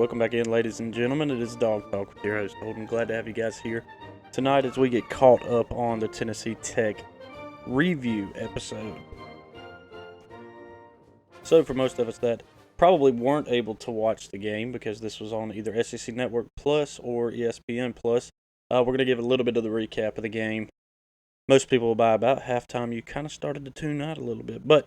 welcome back in, ladies and gentlemen. It is Dog Talk with your host, Holden. Glad to have you guys here tonight as we get caught up on the Tennessee Tech review episode. So, for most of us that probably weren't able to watch the game because this was on either SEC Network Plus or ESPN Plus, we're going to give a little bit of the recap of the game. Most people, by about halftime, you kind of started to tune out a little bit, but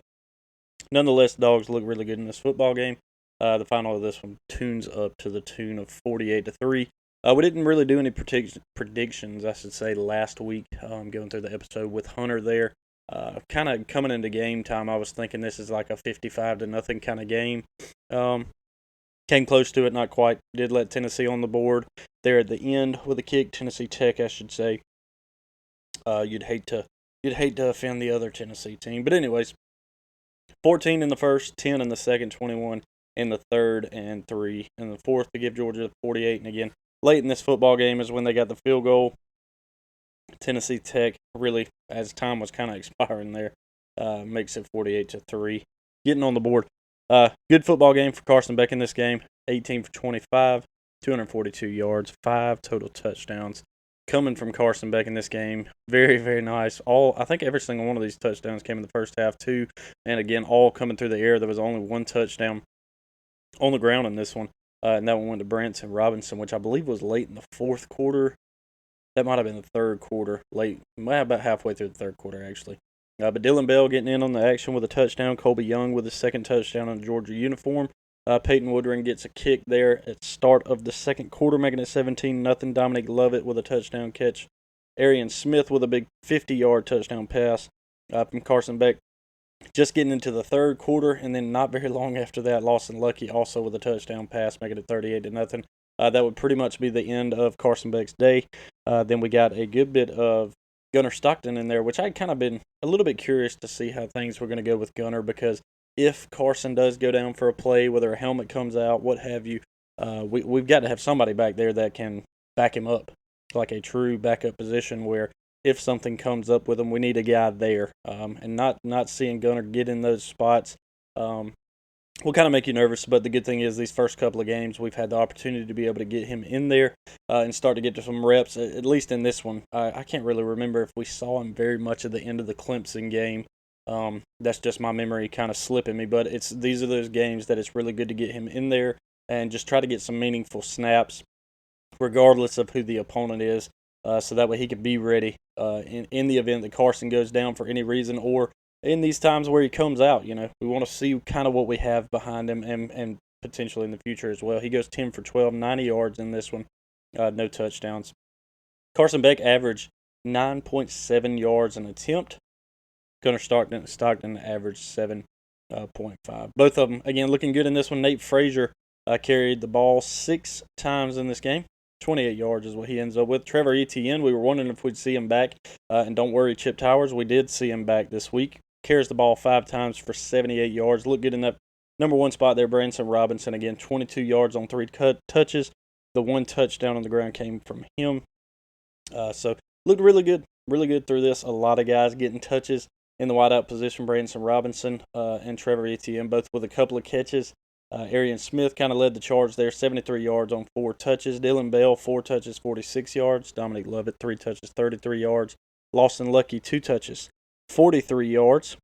nonetheless, Dogs look really good in this football game. The final of this one tunes up to the tune of 48-3. We didn't really do any predictions, I should say, last week. Going through the episode with Hunter there, kind of coming into game time, I was thinking this is like a 55-0 kind of game. Came close to it, not quite. Did let Tennessee on the board there at the end with a kick. Tennessee Tech, I should say. You'd hate to offend the other Tennessee team, but anyways, 14 in the first, 10 in the second, 21 in the third, and 3 in the fourth to give Georgia 48. And again, late in this football game is when they got the field goal. Tennessee Tech really, as time was kind of expiring there, makes it 48-3, getting on the board. Good football game for Carson Beck in this game. 18 for 25, 242 yards, 5 total touchdowns coming from Carson Beck in this game. Very, very nice. I think every single one of these touchdowns came in the first half too, and again, all coming through the air. There was only one touchdown on the ground in this one, and that one went to Branson Robinson, which I believe was late in the fourth quarter. That might have been the third quarter, late, about halfway through the third quarter, actually. But Dylan Bell getting in on the action with a touchdown. Colby Young with his second touchdown in the Georgia uniform. Peyton Woodring gets a kick there at start of the second quarter, making it 17-0. Dominic Lovett with a touchdown catch. Arian Smith with a big 50-yard touchdown pass from Carson Beck. Just getting into the third quarter, and then not very long after that, Lawson Lucky also with a touchdown pass, making it 38-0. That would pretty much be the end of Carson Beck's day. Then we got a good bit of Gunnar Stockton in there, which I'd kind of been a little bit curious to see how things were going to go with Gunnar, because if Carson does go down for a play, whether a helmet comes out, what have you, we've got to have somebody back there that can back him up, like a true backup position where if something comes up with him, we need a guy there. And not seeing Gunnar get in those spots will kind of make you nervous. But the good thing is these first couple of games, we've had the opportunity to be able to get him in there and start to get to some reps, at least in this one. I can't really remember if we saw him very much at the end of the Clemson game. That's just my memory kind of slipping me. But these are those games that it's really good to get him in there and just try to get some meaningful snaps, regardless of who the opponent is. So that way he could be ready in the event that Carson goes down for any reason, or in these times where he comes out. We want to see kind of what we have behind him and potentially in the future as well. He goes 10 for 12, 90 yards in this one, no touchdowns. Carson Beck averaged 9.7 yards an attempt. Gunnar Stockton averaged 7.5. Both of them, again, looking good in this one. Nate Frazier carried the ball 6 times in this game. 28 yards is what he ends up with. Trevor Etienne, we were wondering if we'd see him back. And don't worry, Chip Towers, we did see him back this week. Carries the ball 5 times for 78 yards. Looked good in that number one spot there. Branson Robinson, again, 22 yards on 3 touches. The 1 touchdown on the ground came from him. So looked really good through this. A lot of guys getting touches in the wideout position. Branson Robinson and Trevor Etienne, both with a couple of catches. Arian Smith kind of led the charge there, 73 yards on 4 touches. Dylan Bell, 4 touches, 46 yards. Dominic Lovett, 3 touches, 33 yards. Lawson Lucky, 2 touches, 43 yards.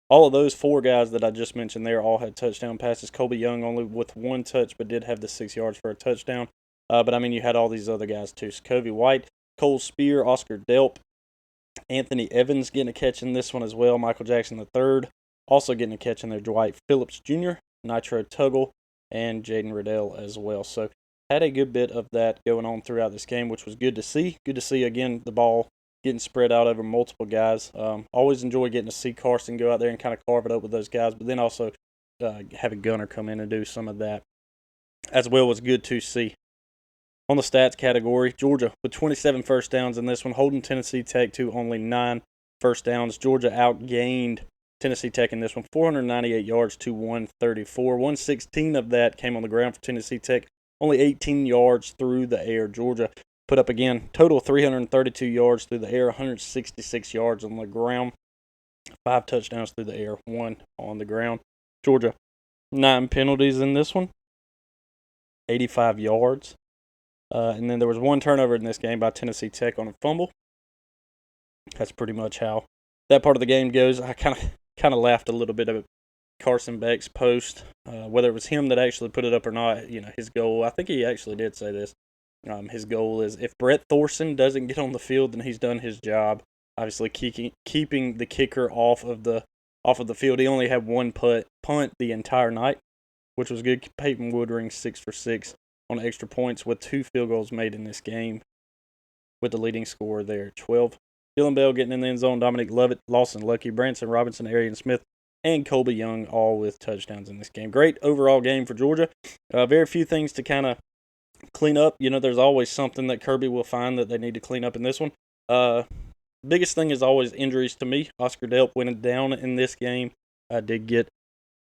All of those 4 guys that I just mentioned there all had touchdown passes. Colby Young only with 1 touch, but did have the 6 yards for a touchdown. But, I mean, you had all these other guys too. Scovey White, Cole Spear, Oscar Delp, Anthony Evans getting a catch in this one as well. Michael Jackson III also getting a catch in there. Dwight Phillips Jr., Nitro Tuggle, and Jaden Riddell as well. So had a good bit of that going on throughout this game, which was good to see. Good to see, again, the ball getting spread out over multiple guys. Always enjoy getting to see Carson go out there and kind of carve it up with those guys, but then also having Gunnar come in and do some of that as well was good to see. On the stats category, Georgia with 27 first downs in this one, holding Tennessee Tech to only 9 first downs. Georgia outgained Tennessee Tech in this one, 498 yards to 134. 116 of that came on the ground for Tennessee Tech, only 18 yards through the air. Georgia put up, again, total 332 yards through the air, 166 yards on the ground, 5 touchdowns through the air, 1 on the ground. Georgia, 9 penalties in this one. 85 yards. And then there was one turnover in this game by Tennessee Tech on a fumble. That's pretty much how that part of the game goes. I kind of laughed a little bit at Carson Beck's post, whether it was him that actually put it up or not. His goal. I think he actually did say this. His goal is if Brett Thorson doesn't get on the field, then he's done his job. Obviously, keeping the kicker off of the field. He only had one punt the entire night, which was good. Peyton Woodring 6 for 6 on extra points with 2 field goals made in this game, with the leading scorer there 12. Dylan Bell getting in the end zone. Dominic Lovett, Lawson Lucky, Branson Robinson, Arian Smith, and Colby Young all with touchdowns in this game. Great overall game for Georgia. Very few things to kind of clean up. There's always something that Kirby will find that they need to clean up in this one. Biggest thing is always injuries to me. Oscar Delp went down in this game. I did get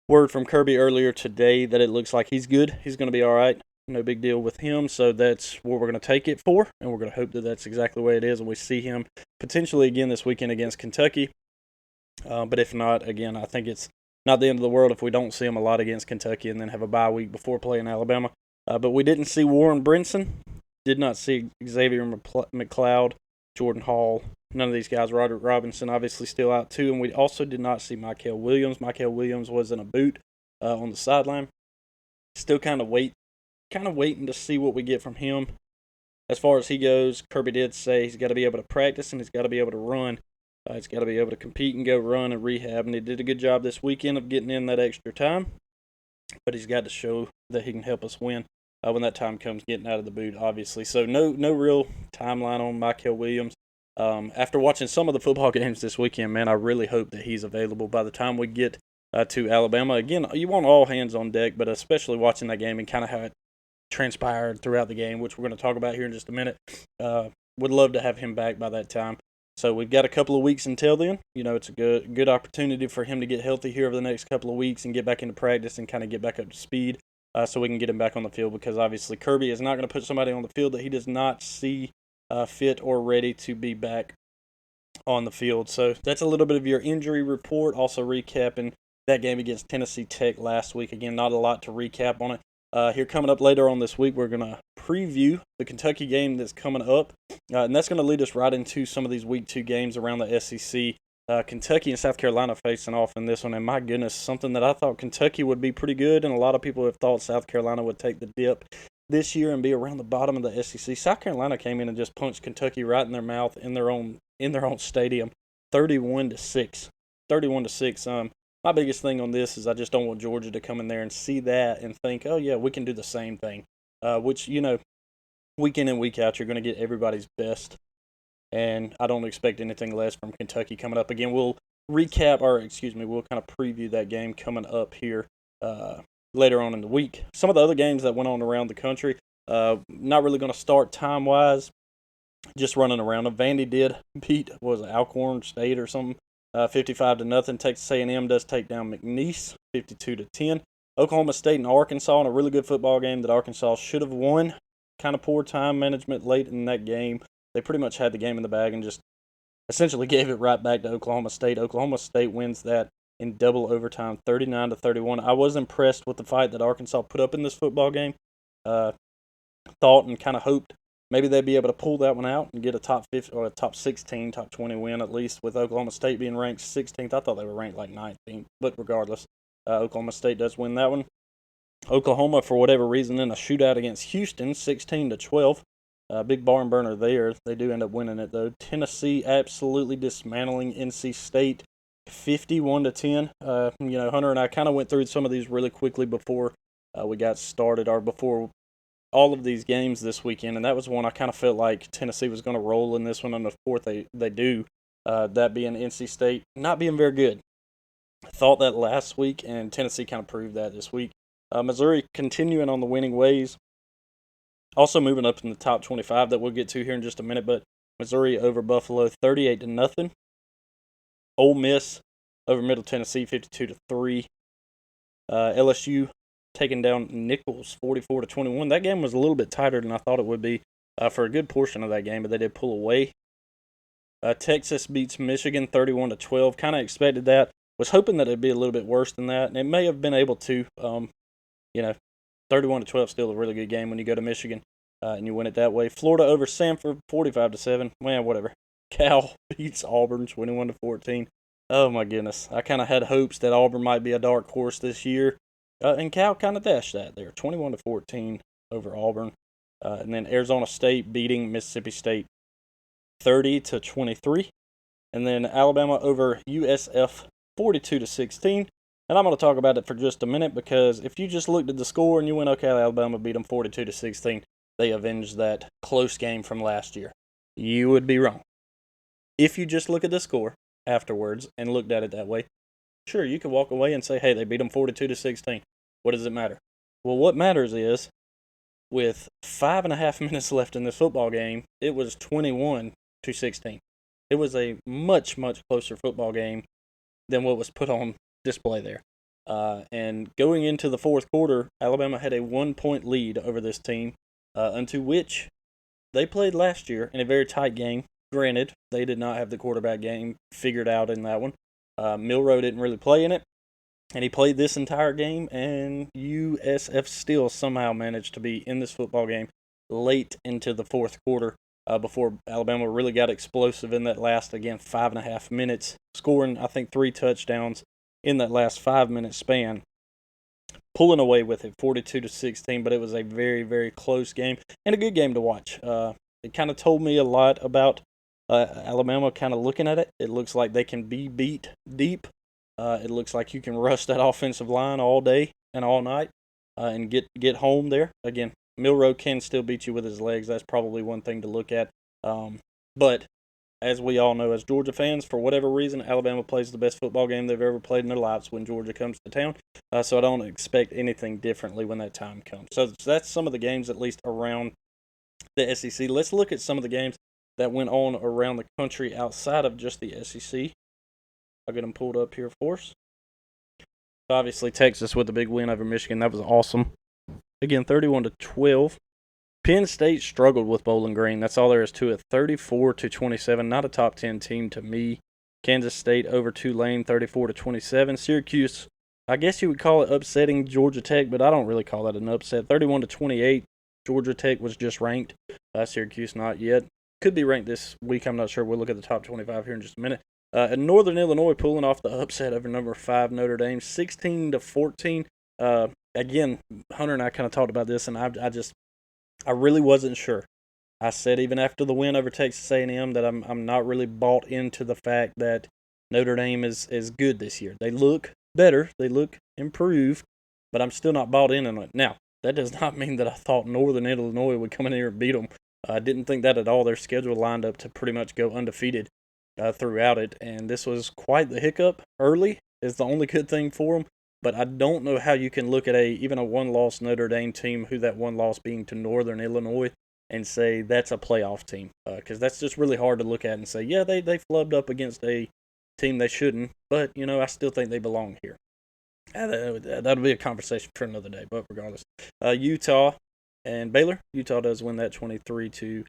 word from Kirby earlier today that it looks like he's good. He's going to be all right. No big deal with him, so that's what we're going to take it for, and we're going to hope that that's exactly the way it is, and we see him potentially again this weekend against Kentucky. But if not, again, I think it's not the end of the world if we don't see him a lot against Kentucky and then have a bye week before playing Alabama. But we didn't see Warren Brinson, did not see Xavier McLeod, Jordan Hall, none of these guys. Roderick Robinson obviously still out too, and we also did not see Mykel Williams. Mykel Williams was in a boot on the sideline. Still kind of waiting to see what we get from him. As far as he goes, Kirby did say he's got to be able to practice and he's got to be able to run. He's got to be able to compete and go run and rehab, and he did a good job this weekend of getting in that extra time. But he's got to show that he can help us win when that time comes, getting out of the boot, obviously. So no real timeline on Mykel Williams. After watching some of the football games this weekend, man, I really hope that he's available by the time we get to Alabama. Again, you want all hands on deck, but especially watching that game and kind of how it transpired throughout the game, which we're going to talk about here in just a minute. Would love to have him back by that time. So we've got a couple of weeks until then. It's a good opportunity for him to get healthy here over the next couple of weeks and get back into practice and kind of get back up to speed so we can get him back on the field, because obviously Kirby is not going to put somebody on the field that he does not see fit or ready to be back on the field. So that's a little bit of your injury report. Also recapping that game against Tennessee Tech last week. Again, not a lot to recap on it. Here coming up later on this week, we're going to preview the Kentucky game that's coming up, and that's going to lead us right into some of these Week 2 games around the SEC. Kentucky and South Carolina facing off in this one, and my goodness, something that I thought Kentucky would be pretty good, and a lot of people have thought South Carolina would take the dip this year and be around the bottom of the SEC. South Carolina came in and just punched Kentucky right in their mouth in their own stadium, 31-6. 31-6. My biggest thing on this is I just don't want Georgia to come in there and see that and think, oh, yeah, we can do the same thing, which, week in and week out, you're going to get everybody's best, and I don't expect anything less from Kentucky coming up. Again, we'll kind of preview that game coming up here later on in the week. Some of the other games that went on around the country, not really going to start time-wise, just running around. Vandy did beat, Alcorn State or something, 55-0. Texas A&M does take down McNeese, 52-10. Oklahoma State and Arkansas in a really good football game that Arkansas should have won. Kind of poor time management late in that game. They pretty much had the game in the bag and just essentially gave it right back to Oklahoma State. Oklahoma State wins that in double overtime, 39-31. I was impressed with the fight that Arkansas put up in this football game. Thought and kind of hoped maybe they'd be able to pull that one out and get a top 15 or a top 16, top 20 win at least, with Oklahoma State being ranked 16th. I thought they were ranked like 19th, but regardless, Oklahoma State does win that one. Oklahoma, for whatever reason, in a shootout against Houston, 16-12. Big barn burner there. They do end up winning it, though. Tennessee absolutely dismantling NC State, 51-10. Hunter and I kind of went through some of these really quickly before we got started, or before all of these games this weekend, and that was one I kind of felt like Tennessee was going to roll in this one. On the fourth, they do. That being NC State not being very good. I thought that last week, and Tennessee kind of proved that this week. Missouri continuing on the winning ways. Also moving up in the top 25 that we'll get to here in just a minute, but Missouri over Buffalo 38-0. Ole Miss over Middle Tennessee 52-3. LSU taking down Nichols 44-21. That game was a little bit tighter than I thought it would be for a good portion of that game, but they did pull away. Texas beats Michigan 31-12. Kind of expected that. Was hoping that it'd be a little bit worse than that, and it may have been able to. 31-12, still a really good game when you go to Michigan and you win it that way. Florida over Samford, 45-7. Man, whatever. Cal beats Auburn, 21-14. Oh my goodness, I kind of had hopes that Auburn might be a dark horse this year, and Cal kind of dashed that there, 21-14 over Auburn. And then Arizona State beating Mississippi State, 30-23. And then Alabama over USF, 42-16. And I'm going to talk about it for just a minute because if you just looked at the score and you went, okay, Alabama beat them 42-16, they avenged that close game from last year, you would be wrong. If you just look at the score afterwards and looked at it that way, sure, you could walk away and say, hey, they beat them 42-16. What does it matter? Well, what matters is with 5.5 minutes left in this football game, it was 21-16. It was a much, much closer football game than what was put on display there. And going into the fourth quarter, Alabama had a 1-point lead over this team, unto which they played last year in a very tight game. Granted, they did not have the quarterback game figured out in that one. Milroe didn't really play in it, and he played this entire game, and USF still somehow managed to be in this football game late into the fourth quarter before Alabama really got explosive in that last, again, 5.5 minutes, scoring, I think, 3 touchdowns in that last 5-minute span, pulling away with it 42-16, but it was a very, very close game and a good game to watch. It kind of told me a lot about Alabama kind of looking at it. It looks like they can be beat deep. It looks like you can rush that offensive line all day and all night and get home there. Again, Milroe can still beat you with his legs. That's probably one thing to look at. But as we all know, as Georgia fans, for whatever reason, Alabama plays the best football game they've ever played in their lives when Georgia comes to town. So I don't expect anything differently when that time comes. So that's some of the games, at least around the SEC. Let's look at some of the games that went on around the country outside of just the SEC. I'll get them pulled up here for us. Obviously, Texas with the big win over Michigan. That was awesome. Again, 31-12. Penn State struggled with Bowling Green. That's all there is to it. 34-27. Not a top 10 team to me. Kansas State over Tulane, 34-27. Syracuse, I guess you would call it upsetting Georgia Tech, but I don't really call that an upset. 31-28. Georgia Tech was just ranked. Syracuse not yet. Could be ranked this week. I'm not sure. We'll look at the top 25 here in just a minute. And Northern Illinois pulling off the upset over number 5 Notre Dame, 16-14. Again, Hunter and I kind of talked about this, and I really wasn't sure. I said even after the win over Texas A&M that I'm not really bought into the fact that Notre Dame is good this year. They look better, they look improved, but I'm still not bought in on it. Now, that does not mean that I thought Northern Illinois would come in here and beat them. I didn't think that at all. Their schedule lined up to pretty much go undefeated throughout it, and this was quite the hiccup early is the only good thing for them. But I don't know how you can look at even a one-loss Notre Dame team, who that one loss being to Northern Illinois, and say that's a playoff team. Because that's just really hard to look at and say, yeah, they flubbed up against a team they shouldn't, but, I still think they belong here. That'll be a conversation for another day, but regardless. Utah and Baylor. Utah does win that 23-12.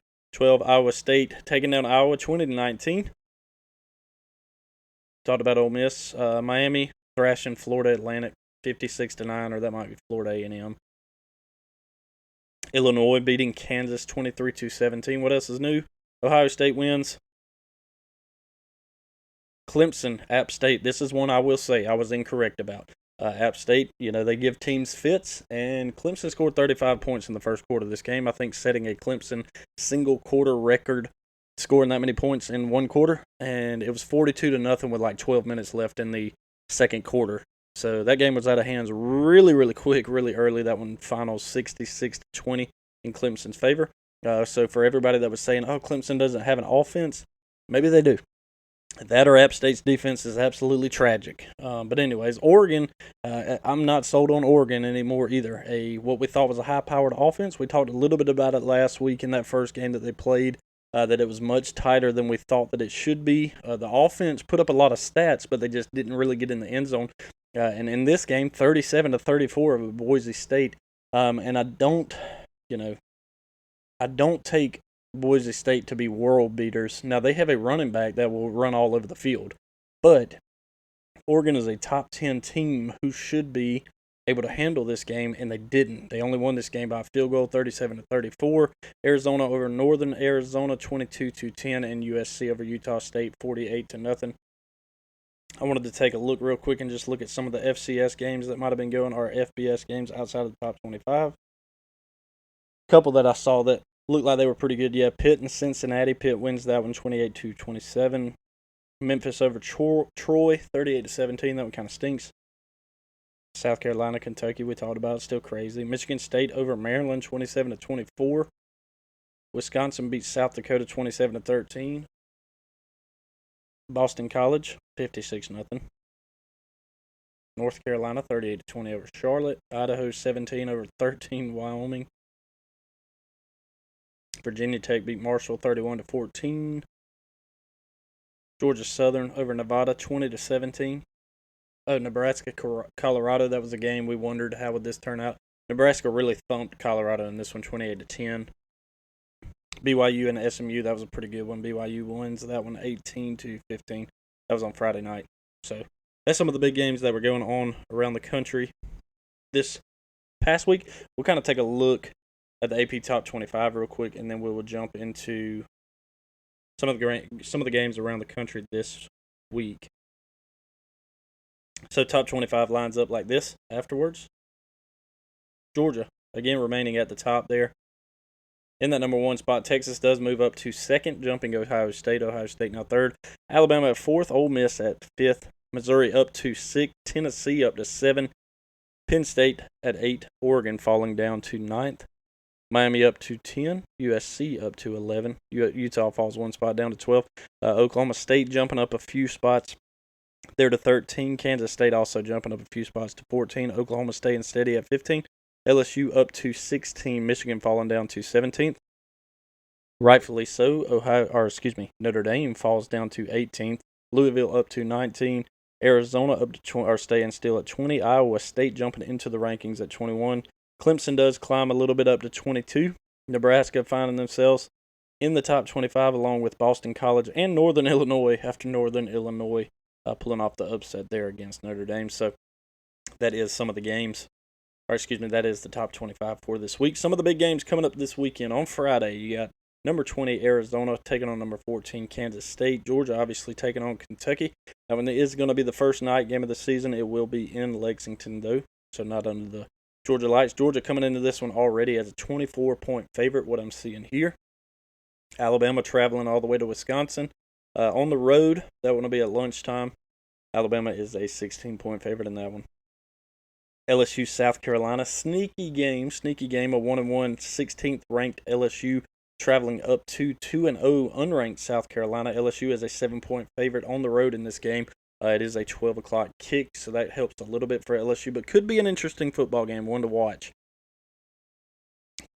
Iowa State taking down Iowa 20-19. Talked about Ole Miss. Miami thrashing Florida Atlantic 56-9, or that might be Florida A&M. Illinois beating Kansas 23-17. What else is new? Ohio State wins. Clemson, App State. This is one I will say I was incorrect about. App State, they give teams fits, and Clemson scored 35 points in the first quarter of this game. I think setting a Clemson single quarter record, scoring that many points in one quarter, and it was 42-0 with like 12 minutes left in the second quarter. So that game was out of hands really, really quick, really early. That one final 66-20 in Clemson's favor. So for everybody that was saying, oh, Clemson doesn't have an offense, maybe they do. That or App State's defense is absolutely tragic. But anyways, Oregon, I'm not sold on Oregon anymore either. What we thought was a high-powered offense. We talked a little bit about it last week in that first game that they played, that it was much tighter than we thought that it should be. The offense put up a lot of stats, but they just didn't really get in the end zone. And in this game, 37-34 of Boise State. And I don't take Boise State to be world beaters. Now, they have a running back that will run all over the field, but Oregon is a top 10 team who should be able to handle this game, and they didn't. They only won this game by a field goal, 37-34. Arizona over Northern Arizona, 22-10, and USC over Utah State, 48-0. I wanted to take a look real quick and just look at some of the FCS games that might have been going, or FBS games outside of the top 25. A couple that I saw that looked like they were pretty good. Yeah, Pitt and Cincinnati. Pitt wins that one 28-27. Memphis over Troy, 38-17. That one kind of stinks. South Carolina, Kentucky, we talked about, still crazy. Michigan State over Maryland, 27-24. Wisconsin beats South Dakota, 27-13. Boston College, 56-0. North Carolina, 38-20 over Charlotte. Idaho, 17 over 13 Wyoming. Virginia Tech beat Marshall, 31-14. Georgia Southern over Nevada, 20-17. Nebraska, Colorado, that was a game we wondered how would this turn out. Nebraska really thumped Colorado in this one, 28-10. BYU and SMU, that was a pretty good one. BYU wins that one 18-15. That was on Friday night. So that's some of the big games that were going on around the country this past week. We'll kind of take a look at the AP Top 25 real quick, and then we will jump into some of the games around the country this week. So top 25 lines up like this afterwards. Georgia, again, remaining at the top there. In that number one spot, Texas does move up to second, jumping Ohio State. Ohio State now third. Alabama at fourth. Ole Miss at fifth. Missouri up to sixth. Tennessee up to seven. Penn State at 8. Oregon falling down to 9th. Miami up to 10. USC up to 11. Utah falls one spot down to 12. Oklahoma State jumping up a few spots. They're to 13. Kansas State also jumping up a few spots to 14. Oklahoma State and steady at 15. LSU up to 16. Michigan falling down to 17th. Rightfully so. Notre Dame falls down to 18th. Louisville up to 19. Arizona up to staying still at 20. Iowa State jumping into the rankings at 21. Clemson does climb a little bit up to 22. Nebraska finding themselves in the top 25 along with Boston College and Northern Illinois after Northern Illinois pulling off the upset there against Notre Dame. So that is some of the games. That is the top 25 for this week. Some of the big games coming up this weekend. On Friday, you got number 20 Arizona taking on number 14 Kansas State. Georgia obviously taking on Kentucky. Now, when it is going to be the first night game of the season, it will be in Lexington, though, so not under the Georgia Lights. Georgia coming into this one already as a 24-point favorite, what I'm seeing here. Alabama traveling all the way to Wisconsin. On the road, that one will be at lunchtime. Alabama is a 16-point favorite in that one. LSU, South Carolina, sneaky game, a 1-1, 16th ranked LSU traveling up to 2-0 unranked South Carolina. LSU is a 7-point favorite on the road in this game. It is a 12 o'clock kick, so that helps a little bit for LSU, but could be an interesting football game, one to watch.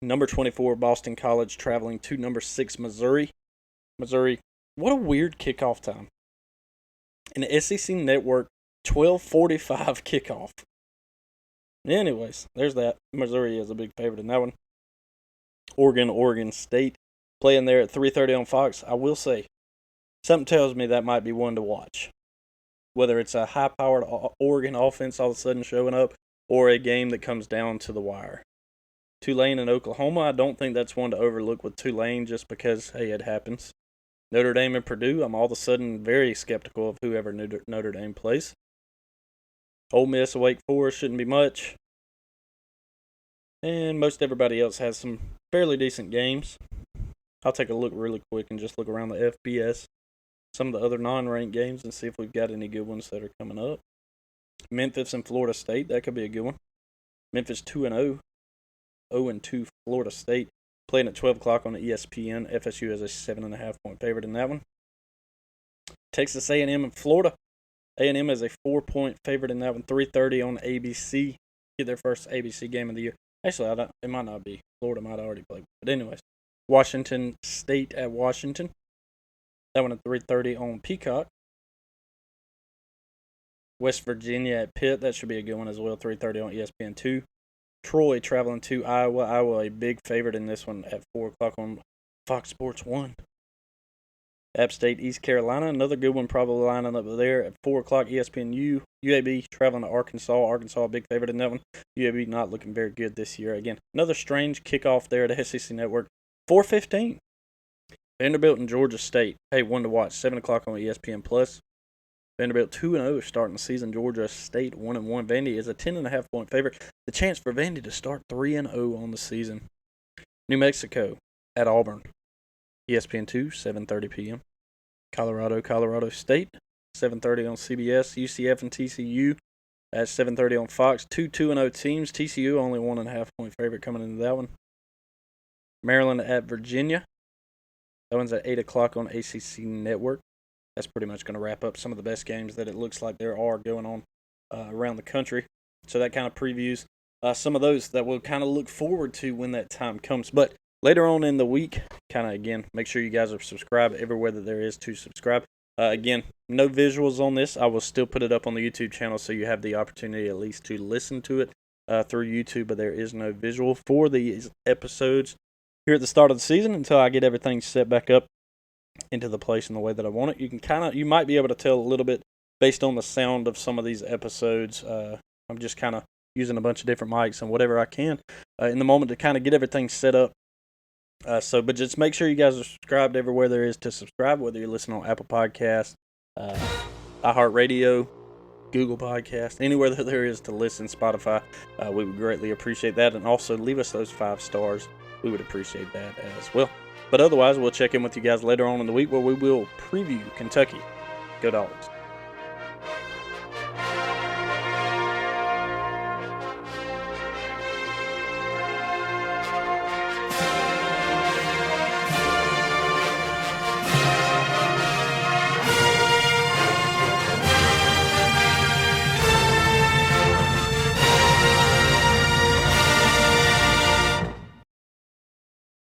Number 24, Boston College traveling to number 6, Missouri. Missouri, what a weird kickoff time. In the SEC Network, 12:45 kickoff. Anyways, there's that. Missouri is a big favorite in that one. Oregon State playing there at 3:30 on Fox. I will say, something tells me that might be one to watch. Whether it's a high-powered Oregon offense all of a sudden showing up or a game that comes down to the wire. Tulane and Oklahoma, I don't think that's one to overlook with Tulane just because, hey, it happens. Notre Dame and Purdue, I'm all of a sudden very skeptical of whoever Notre Dame plays. Ole Miss, Wake Forest shouldn't be much. And most everybody else has some fairly decent games. I'll take a look really quick and just look around the FBS, some of the other non-ranked games, and see if we've got any good ones that are coming up. Memphis and Florida State, that could be a good one. Memphis 2-0, 0-2 Florida State, playing at 12 o'clock on the ESPN. FSU is a 7.5-point favorite in that one. Texas A&M and Florida. A&M is a 4-point favorite in that one. 3:30 on ABC. Get their first ABC game of the year. Actually, it might not be. Florida might already play. But anyways, Washington State at Washington. That one at 3:30 on Peacock. West Virginia at Pitt. That should be a good one as well. 3:30 on ESPN2. Troy traveling to Iowa. Iowa a big favorite in this one at 4 o'clock on Fox Sports 1. App State, East Carolina. Another good one probably lining up there at 4 o'clock. ESPNU. UAB traveling to Arkansas. Arkansas, a big favorite in that one. UAB not looking very good this year. Again, another strange kickoff there at the SEC Network. 4:15. Vanderbilt and Georgia State. Hey, one to watch. 7 o'clock on ESPN Plus. Vanderbilt 2-0 starting the season. Georgia State 1-1. Vandy is a 10.5 point favorite. The chance for Vandy to start 3-0 on the season. New Mexico at Auburn. ESPN2, 7:30 p.m. Colorado State, 7:30 on CBS. UCF and TCU at 7:30 on Fox. 2-2-0 teams. TCU only 1.5 point favorite coming into that one. Maryland at Virginia. That one's at 8 o'clock on ACC Network. That's pretty much going to wrap up some of the best games that it looks like there are going on around the country. So that kind of previews some of those that we'll kind of look forward to when that time comes. But later on in the week, kind of again, make sure you guys are subscribed everywhere that there is to subscribe. Again, no visuals on this. I will still put it up on the YouTube channel so you have the opportunity at least to listen to it through YouTube, but there is no visual for these episodes here at the start of the season until I get everything set back up into the place in the way that I want it. You might be able to tell a little bit based on the sound of some of these episodes. I'm just kind of using a bunch of different mics and whatever I can in the moment to kind of get everything set up. But just make sure you guys are subscribed everywhere there is to subscribe, whether you're listening on Apple Podcasts, iHeartRadio, Google Podcasts, anywhere that there is to listen, Spotify. We would greatly appreciate that. And also leave us those 5 stars. We would appreciate that as well. But otherwise, we'll check in with you guys later on in the week where we will preview Kentucky. Go Dogs.